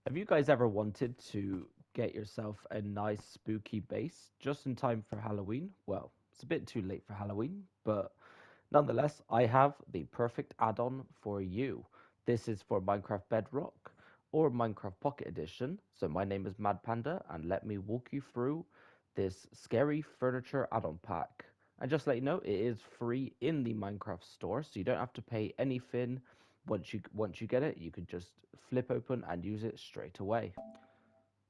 Have you guys ever wanted to get yourself a nice spooky base just in time for Halloween? Well, it's a bit too late for Halloween, but nonetheless, I have the perfect add-on for you. This is for Minecraft Bedrock or Minecraft Pocket Edition. So my name is Mad Panda, and let me walk you through this scary furniture add-on pack. And just to let you know, it is free in the Minecraft store, so you don't have to pay anything. Once you get it, you can just flip open and use it straight away.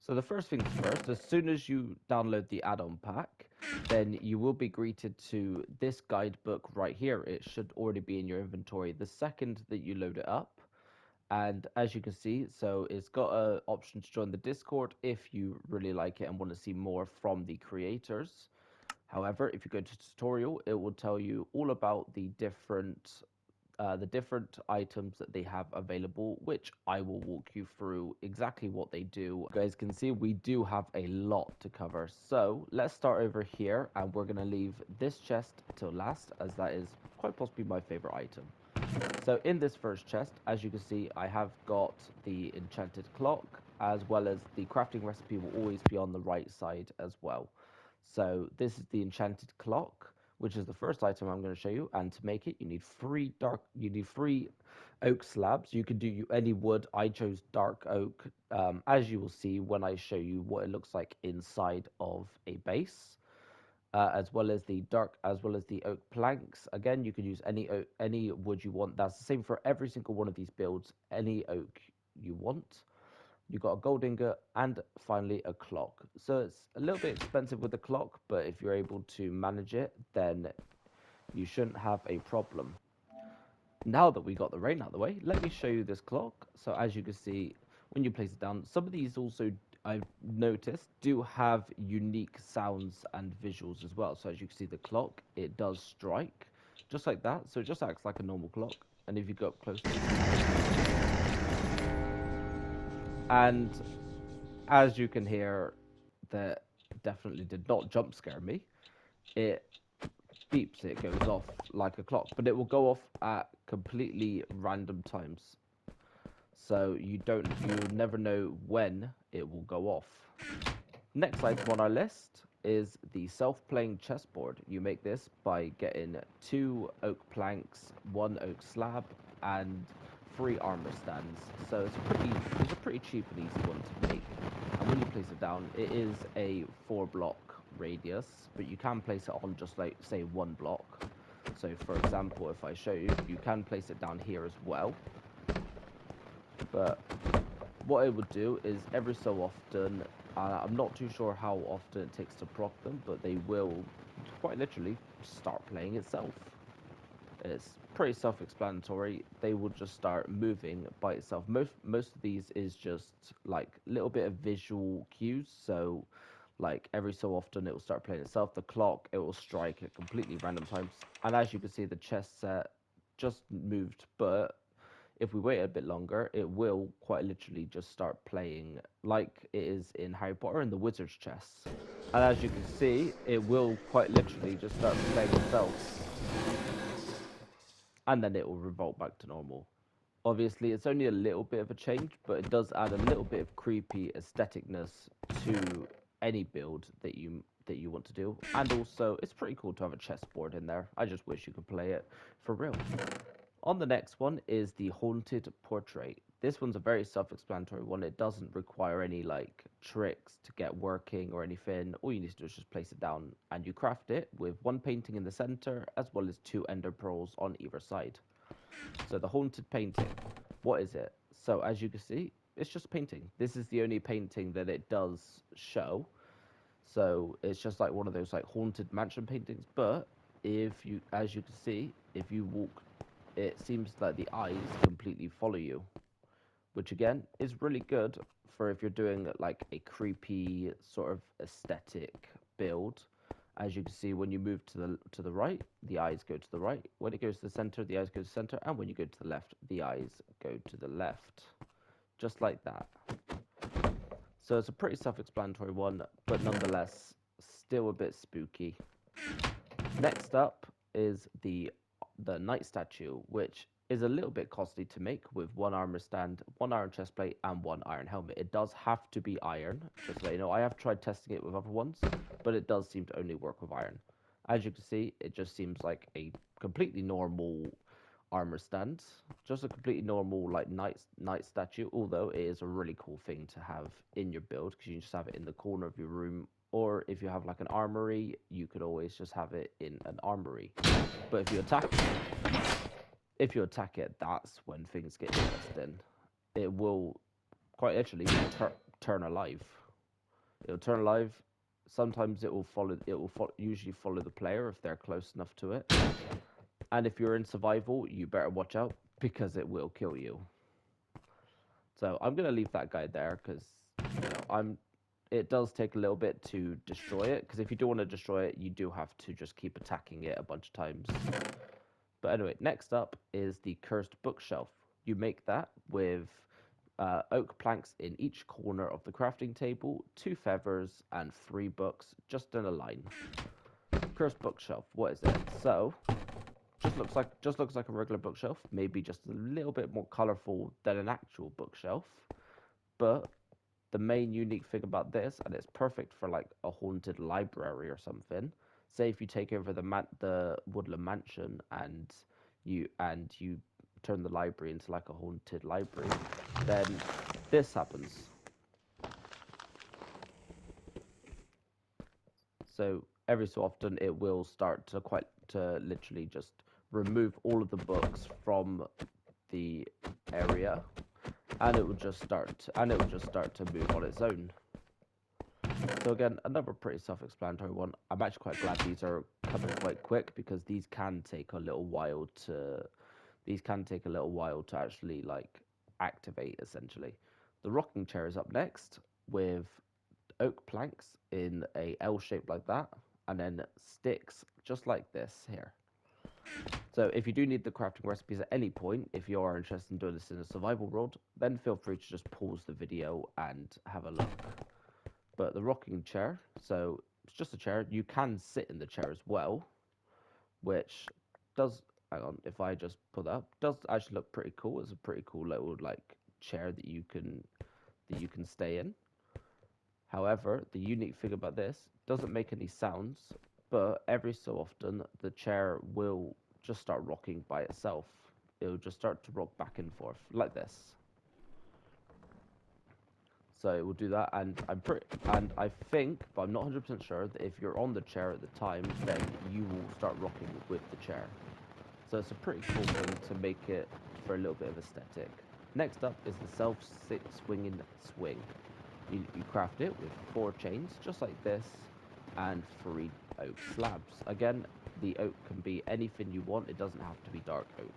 So the first things first, as soon as you download the add-on pack, then you will be greeted to this guidebook right here. It should already be in your inventory the second that you load it up. And as you can see, so it's got an option to join the Discord if you really like it and want to see more from the creators. However, if you go to tutorial, it will tell you all about the different items that they have available, which I will walk you through exactly what they do. You guys can see we do have a lot to cover. So let's start over here, and we're going to leave this chest till last, as that is quite possibly my favorite item. So in this first chest, as you can see, I have got the enchanted clock, as well as the crafting recipe will always be on the right side as well. So this is the enchanted clock, which is the first item I'm going to show you. And to make it, you need three oak slabs. You can do any wood. I chose dark oak, as you will see when I show you what it looks like inside of a base. As well as the oak planks. Again, you can use any wood you want. That's the same for every single one of these builds. Any oak you want. You got a gold ingot and finally a clock. So it's a little bit expensive with the clock, but if you're able to manage it, then you shouldn't have a problem. Now that we got the rain out of the way, let me show you this clock. So as you can see, when you place it down, some of these also, I've noticed, do have unique sounds and visuals as well. So as you can see the clock, it does strike, just like that. So it just acts like a normal clock. And if you go up closer, and as you can hear, that definitely did not jump scare me. It beeps, it goes off like a clock, but it will go off at completely random times. So you never know when it will go off. Next item on our list is the self-playing chessboard. You make this by getting 2 oak planks, 1 oak slab, and 3 armor stands. So it's a pretty cheap and easy one to make. And when you place it down, it is a 4 block radius, but you can place it on just like say 1 block. So for example, if I show you, you can place it down here as well. But what it would do is every so often, I'm not too sure how often it takes to proc them, but they will quite literally start playing itself. It's pretty self-explanatory. They will just start moving by itself. Most of these is just like a little bit of visual cues. So like every so often it will start playing itself. The clock, it will strike at completely random times. And as you can see, the chess set just moved, but if we wait a bit longer, it will quite literally just start playing like it is in Harry Potter and the Wizard's chess. And as you can see, it will quite literally just start playing itself, and then it will revert back to normal. Obviously, it's only a little bit of a change, but it does add a little bit of creepy aestheticness to any build that you want to do. And also, it's pretty cool to have a chessboard in there. I just wish you could play it for real. On the next one is the Haunted Portrait. This one's a very self-explanatory one. It doesn't require any like tricks to get working or anything. All you need to do is just place it down and you craft it with 1 painting in the center as well as 2 ender pearls on either side. So the Haunted Painting, what is it? So as you can see, it's just a painting. This is the only painting that it does show. So it's just like one of those like haunted mansion paintings. But if you, as you can see, if you walk, it seems like the eyes completely follow you, which again is really good for if you're doing like a creepy sort of aesthetic build. As you can see, when you move to the right, the eyes go to the right. When it goes to the center, the eyes go to the center, and when you go to the left, the eyes go to the left, just like that. So it's a pretty self-explanatory one, but nonetheless, still a bit spooky. Next up is the night statue, which is a little bit costly to make with one armor stand, one iron chest plate, and one iron helmet. It does have to be iron, just so you know. I have tried testing it with other ones, but it does seem to only work with iron. As you can see, it just seems like a completely normal armor stand, just a completely normal like knight statue. Although it is a really cool thing to have in your build because you can just have it in the corner of your room, or if you have like an armory, you could always just have it in an armory. But if you attack it, that's when things get interesting. It will quite literally turn alive. It'll turn alive. Sometimes it will follow. Usually follow the player if they're close enough to it. And if you're in survival, you better watch out because it will kill you. So I'm gonna leave that guy there because I'm. It does take a little bit to destroy it because if you do want to destroy it, you do have to just keep attacking it a bunch of times. But anyway, next up is the cursed bookshelf. You make that with oak planks in each corner of the crafting table, 2 feathers, and 3 books, just in a line. Cursed bookshelf. What is it? So just looks like a regular bookshelf, maybe just a little bit more colorful than an actual bookshelf. But the main unique thing about this, and it's perfect for like a haunted library or something. Say if you take over the Woodland Mansion and you turn the library into like a haunted library, then this happens. So every so often it will start to literally just remove all of the books from the area, and it will just start to move on its own. So again, another pretty self-explanatory one. I'm actually quite glad these are coming quite quick because these can take a little while to actually like activate essentially. The rocking chair is up next with oak planks in a L shape like that, and then sticks just like this here. So if you do need the crafting recipes at any point, if you are interested in doing this in a survival world, then feel free to just pause the video and have a look. But the rocking chair, so it's just a chair. You can sit in the chair as well, which does, hang on, if I just put that up, does actually look pretty cool. It's a pretty cool little like chair that you can stay in. However, the unique thing about this doesn't make any sounds, but every so often the chair will just start rocking by itself. It'll just start to rock back and forth like this. So it will do that, and I think, but I'm not 100% sure that if you're on the chair at the time, then you will start rocking with the chair. So it's a pretty cool thing to make it for a little bit of aesthetic. Next up is the self-swinging swing. You craft it with 4 chains, just like this, and 3 oak slabs. Again, the oak can be anything you want. It doesn't have to be dark oak.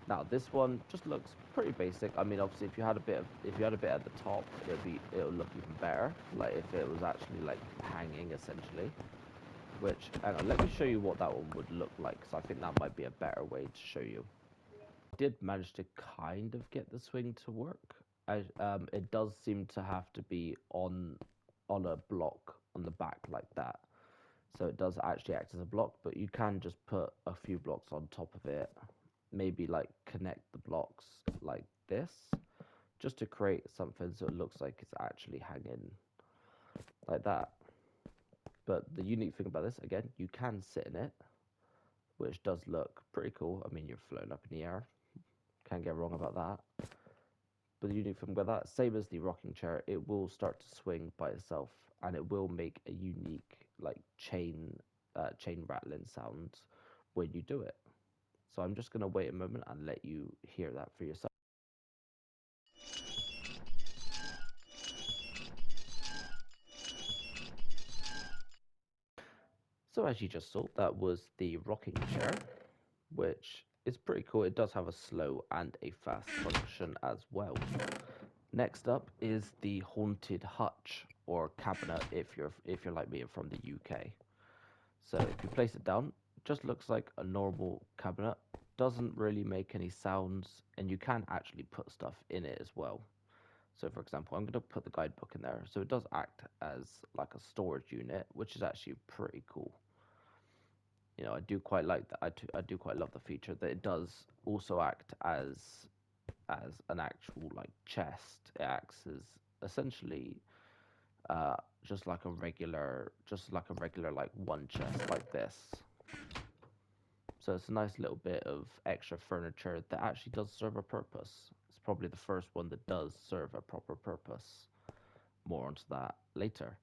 Now this one just looks pretty basic. I mean, obviously, if you had a bit at the top, it'll look even better. Like if it was actually like hanging essentially. Which, hang on, let me show you what that one would look like, because I think that might be a better way to show you. Did manage to kind of get the swing to work. It does seem to have to be on a block on the back like that. So it does actually act as a block, but you can just put a few blocks on top of it. Maybe like connect the blocks like this, just to create something so it looks like it's actually hanging like that. But the unique thing about this, again, you can sit in it, which does look pretty cool. I mean, you're floating up in the air. Can't get wrong about that. But the unique thing about that, same as the rocking chair, it will start to swing by itself, and it will make a unique like chain rattling sound when you do it. So I'm just gonna wait a moment and let you hear that for yourself. So as you just saw, that was the rocking chair, which is pretty cool. It does have a slow and a fast function as well. Next up is the haunted hutch or cabinet if you're like me and from the UK. So if you place it down, it just looks like a normal cabinet. Doesn't really make any sounds, and you can actually put stuff in it as well. So for example, I'm going to put the guidebook in there. So it does act as like a storage unit, which is actually pretty cool. I do quite like that. I do quite love the feature that it does also act as an actual like chest. It acts as essentially uh, just like a regular like one chest like this. So it's a nice little bit of extra furniture that actually does serve a purpose. It's probably the first one that does serve a proper purpose. More onto that later.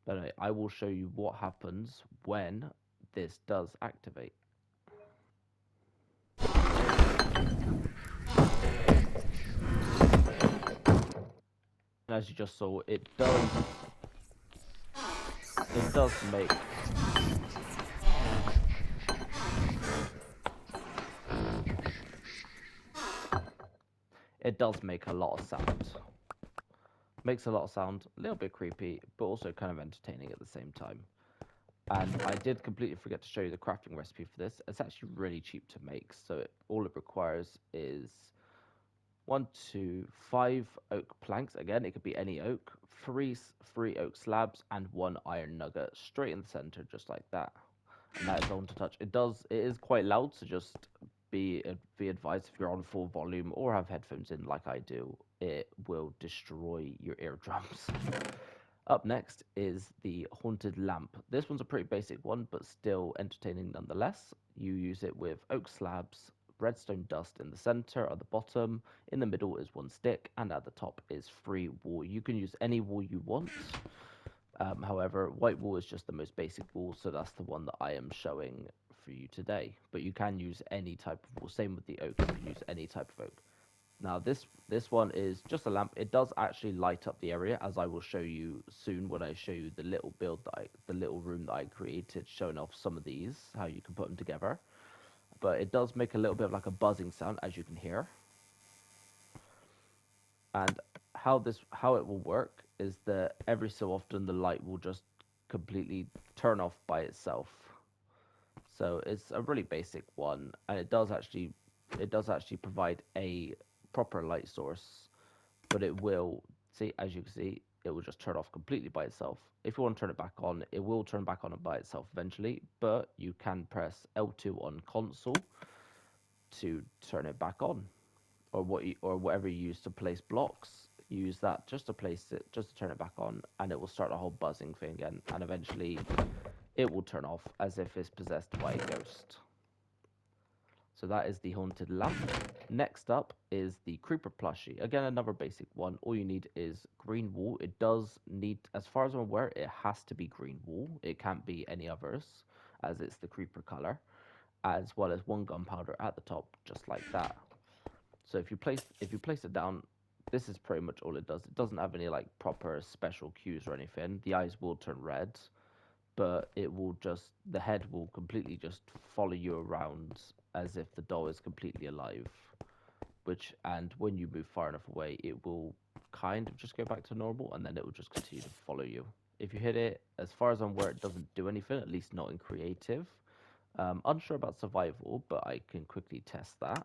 But anyway, I will show you what happens when this does activate. And as you just saw, it does make a lot of sound. Makes a lot of sound, a little bit creepy, but also kind of entertaining at the same time. And I did completely forget to show you the crafting recipe for this. It's actually really cheap to make, so all it requires is one, two, five oak planks. Again, it could be any oak, three oak slabs, and one iron nugget straight in the center, just like that. And that is on to touch. It is quite loud, so just be advised if you're on full volume or have headphones in like I do, it will destroy your eardrums. Up next is the haunted lamp. This one's a pretty basic one, but still entertaining nonetheless. You use it with oak slabs, redstone dust in the center or the bottom. In the middle is one stick, and at the top is free wool. You can use any wool you want. However, white wool is just the most basic wool, so that's the one that I am showing for you today. But you can use any type of wool. Same with the oak, you can use any type of oak. Now this one is just a lamp. It does actually light up the area, as I will show you soon when I show you the little the little room that I created, showing off some of these, how you can put them together. But it does make a little bit of like a buzzing sound, as you can hear. And how it will work is that every so often the light will just completely turn off by itself. So it's a really basic one, and it does actually provide a proper light source, but it will see, as you can see, it will just turn off completely by itself. If you want to turn it back on, it will turn back on by itself eventually, but you can press L2 on console to turn it back on, or whatever you use to place blocks. Use that just to place it, just to turn it back on, and it will start a whole buzzing thing again, and eventually it will turn off as if it's possessed by a ghost. So that is the haunted lamp. Next up is the creeper plushie. Again, another basic one. All you need is green wool. It does need, as far as I'm aware, it has to be green wool. It can't be any others, as it's the creeper color, as well as one gunpowder at the top, just like that. So if you place it down, this is pretty much all it does. It doesn't have any like proper special cues or anything. The eyes will turn red, but the head will completely just follow you around as if the doll is completely alive. And when you move far enough away, it will kind of just go back to normal, and then it will just continue to follow you. If you hit it, as far as I'm aware, it doesn't do anything, at least not in creative. Unsure about survival, but I can quickly test that.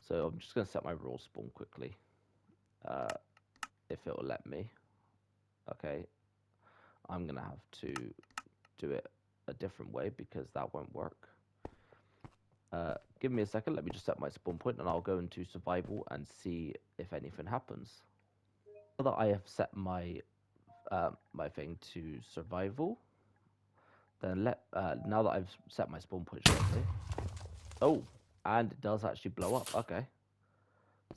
So I'm just going to set my raw spawn quickly, uh, if it will let me. Okay, I'm going to have to do it a different way because that won't work. Give me a second, let me just set my spawn point and I'll go into survival and see if anything happens. Now that I have set my thing to survival, then now that I've set my spawn point shortly. Oh, and it does actually blow up. Okay.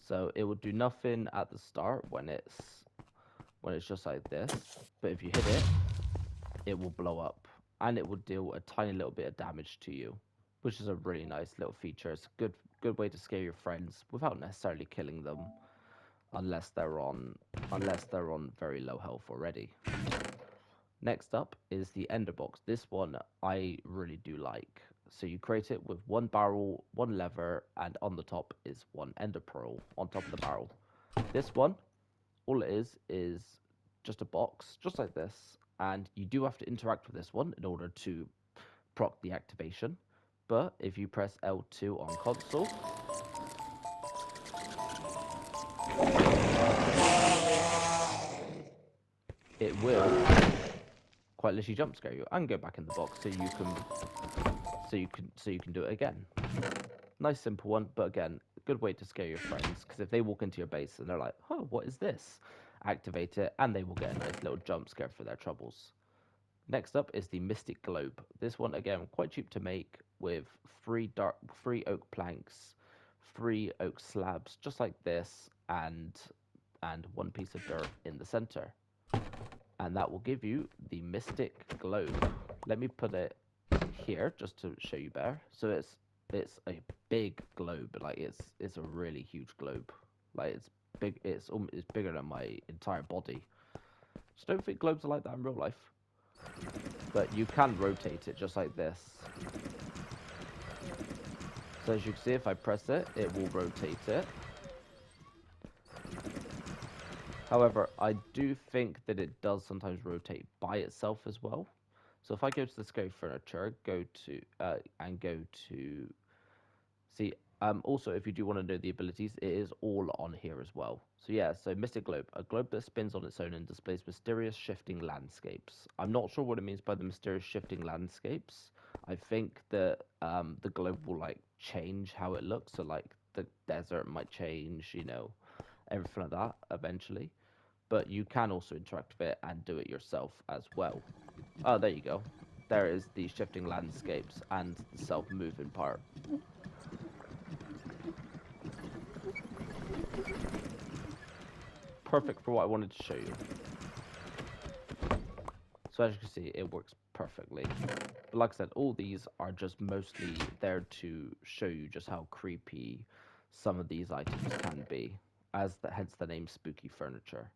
So it will do nothing at the start when it's just like this. But if you hit it, it will blow up and it will deal a tiny little bit of damage to you, which is a really nice little feature. It's a good way to scare your friends without necessarily killing them, unless they're on very low health already. Next up is the ender box. This one I really do like. So you create it with one barrel, one lever, and on the top is one ender pearl on top of the barrel. This one, all it is just a box, just like this, and you do have to interact with this one in order to proc the activation. But if you press L2 on console, it will quite literally jump scare you and go back in the box so you can do it again. Nice simple one, but again, good way to scare your friends, because if they walk into your base and they're like, oh, what is this? Activate it, and they will get a nice little jump scare for their troubles. Next up is the Mystic Globe. This one, again, quite cheap to make with three oak planks, three oak slabs, just like this, and one piece of dirt in the center. And that will give you the Mystic Globe. Let me put it here just to show you better. So it's a big globe, like it's a really huge globe. Like it's big, it's bigger than my entire body. Just don't think globes are like that in real life. But you can rotate it just like this. So as you can see, if I press it, it will rotate it. However, I do think that it does sometimes rotate by itself as well. So if I go to the scale furniture, go to see, also if you do want to know the abilities, it is all on here as well. So yeah, so Mystic Globe, a globe that spins on its own and displays mysterious shifting landscapes. I'm not sure what it means by the mysterious shifting landscapes. I think that the globe will like change how it looks. So like the desert might change, everything like that eventually. But you can also interact with it and do it yourself as well. Oh, there you go. There is the shifting landscapes and the self-moving part. Perfect for what I wanted to show you. So as you can see, it works perfectly. But like I said, all these are just mostly there to show you just how creepy some of these items can be, hence the name Spooky Furniture.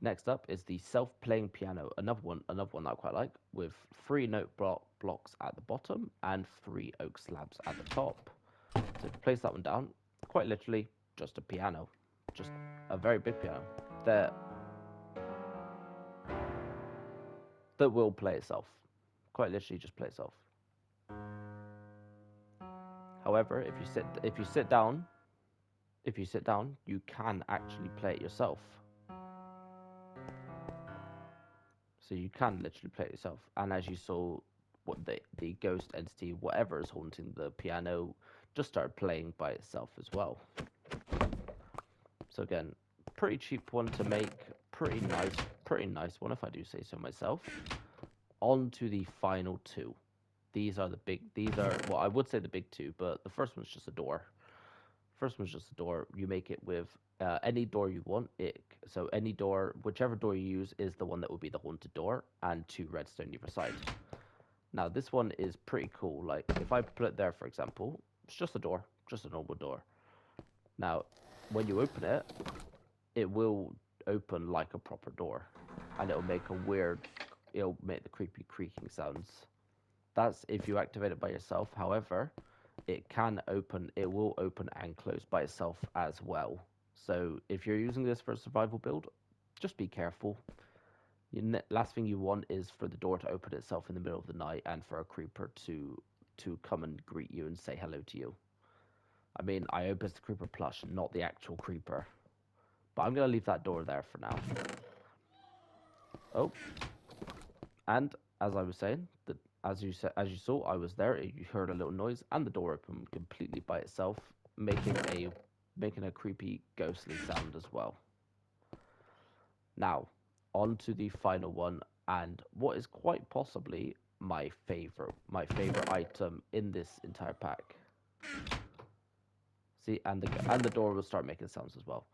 Next up is the self-playing piano, another one that I quite like, with three note blocks at the bottom and three oak slabs at the top. So to place that one down, quite literally just a piano, just a very big piano that will play itself. Quite literally just play itself. However, if you sit down, you can actually play it yourself. So you can literally play it yourself. And as you saw, what the ghost entity, whatever is haunting the piano, just started playing by itself as well. So again, pretty cheap one to make, pretty nice one if I do say so myself. On to the final two. These are, well, I would say the big two, but the first one's just a door. First one's just a door. You make it with any door you want. So any door, whichever door you use is the one that will be the haunted door, and two redstone either side. Now this one is pretty cool. Like if I put it there, for example, it's just a door, just a normal door. Now, when you open it, it will open like a proper door, and it'll make the creepy creaking sounds. That's if you activate it by yourself. However, it will open and close by itself as well. So if you're using this for a survival build, just be careful. Last thing you want is for the door to open itself in the middle of the night and for a creeper to come and greet you and say hello to you. I mean, I hope it's the creeper plush, not the actual creeper. But I'm gonna leave that door there for now. Oh, and as I was saying, as you saw, I was there. You heard a little noise, and the door opened completely by itself, making a creepy, ghostly sound as well. Now, on to the final one, and what is quite possibly my favorite item in this entire pack. See, and the door will start making sounds as well.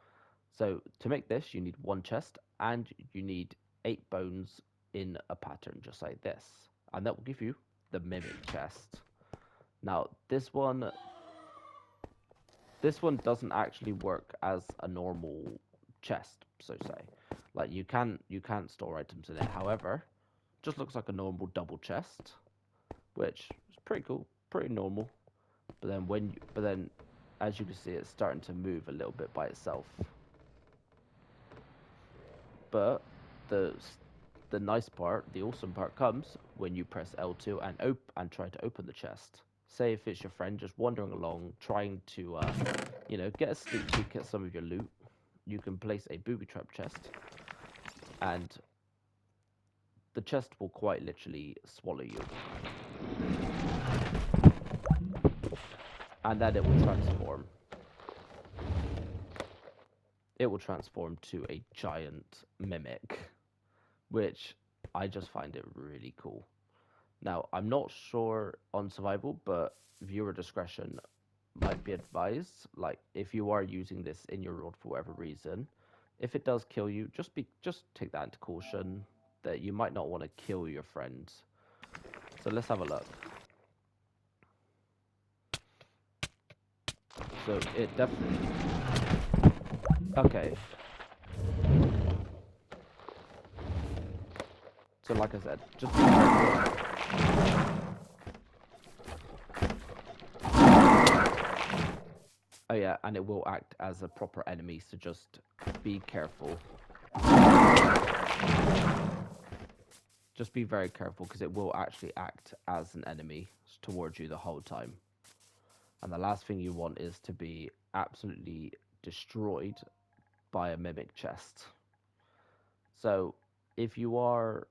So to make this, you need one chest, and you need 8 bones in a pattern just like this, and that will give you the mimic chest. Now this one doesn't actually work as a normal chest, so to say. Like you can't store items in it. However, just looks like a normal double chest, which is pretty cool, pretty normal. But then as you can see, it's starting to move a little bit by itself. But the nice part, the awesome part comes when you press L2 and try to open the chest. Say if it's your friend just wandering along, trying to get a sneak peek at some of your loot, you can place a booby trap chest, and the chest will quite literally swallow you. and then it will transform. It will transform to a giant mimic, which I just find it really cool. Now, I'm not sure on survival, but viewer discretion might be advised. Like, if you are using this in your world for whatever reason, if it does kill you, just take that into caution that you might not want to kill your friends. So let's have a look. So it definitely okay. So like I said, just be careful. Oh yeah, and it will act as a proper enemy, so just be careful. Just be very careful because it will actually act as an enemy towards you the whole time. And the last thing you want is to be absolutely destroyed by a mimic chest. So if you are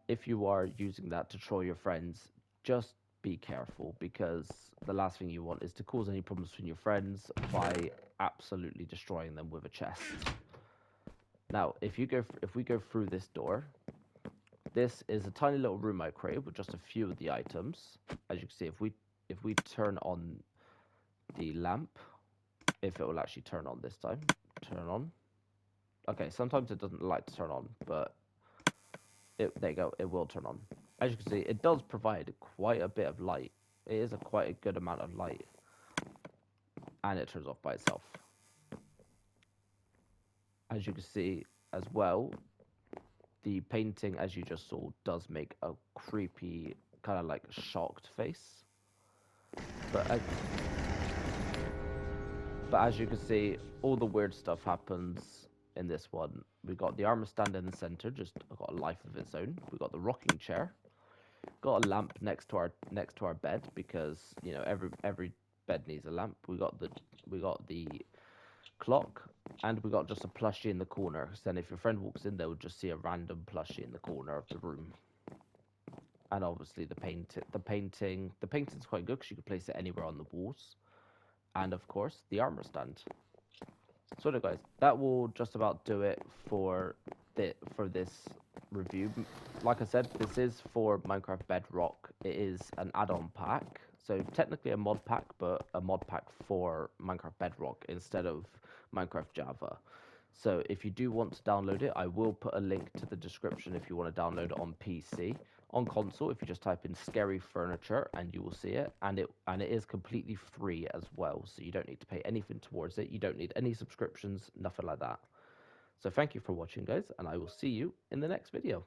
if you are using that to troll your friends, just be careful because the last thing you want is to cause any problems between your friends by absolutely destroying them with a chest. Now, if we go through this door, this is a tiny little room I created with just a few of the items. As you can see, if we turn on the lamp, if it will actually turn on this time, turn on. Okay, sometimes it doesn't like to turn on, but there you go, it will turn on. As you can see, it does provide quite a bit of light. It is a quite a good amount of light, and it turns off by itself. As you can see as well, the painting, as you just saw, does make a creepy, kind of like shocked face. But but as you can see, all the weird stuff happens in this one. We got the armor stand in the center, just got a life of its own. We got the rocking chair. Got a lamp next to our bed because you know every bed needs a lamp. We got the clock, and we got just a plushie in the corner. So then if your friend walks in, they'll just see a random plushie in the corner of the room. And obviously the painting's quite good because you can place it anywhere on the walls. And of course the armor stand. So guys, that will just about do it for this review. Like I said, this is for Minecraft Bedrock. It is an add-on pack, so technically a mod pack, but a mod pack for Minecraft Bedrock instead of Minecraft Java. So if you do want to download it, I will put a link to the description if you want to download it on PC. On console, if you just type in scary furniture and you will see it, and it is completely free as well, so you don't need to pay anything towards it. You don't need any subscriptions, nothing like that. So thank you for watching, guys, and I will see you in the next video.